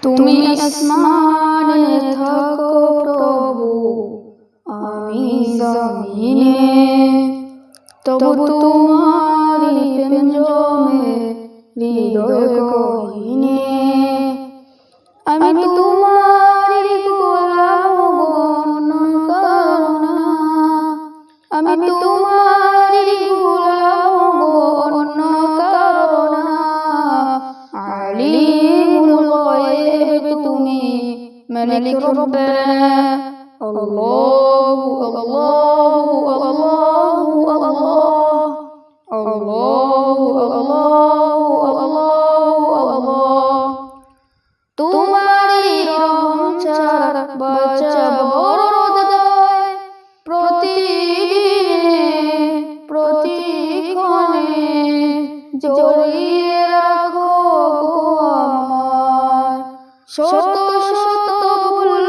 তুমি আসমানে থাকো প্রভু, আমি জমিনে, তবু তোমারি প্রেম জমে হৃদয় গহীনে। আমি তোমারি গোলাম গণ করোনা, আমি তোমারি গোলাম গণ করোনা। আলিমুল গায়ব তুমি, মালিক রব্বানা। আল্লাহু আল্লাহু আল্লাহু আল্লাহ, আল্লাহু আল্লাহু আল্লাহু আল্লাহ। তোমারি রহম ছাড়া বাঁচা বড় দায়, প্রতিদিনে প্রতিক্ষণে জড়িয়ে রাখো গো আমায়। শত শত ভুল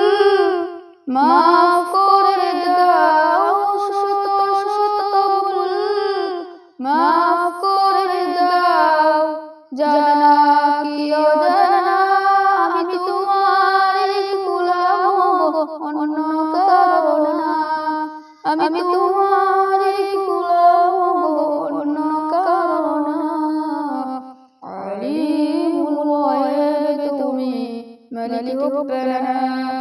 মাফ করে দাও, শত শত ভুল মাফ করে দাও। জানা কি অজানা আমি তোমারি গোলাম অন্য কারো না, আমি তোমারি গোলাম অন্য কারো না। আলিমুল গায়ব তুমি, মালিক রব্বানা।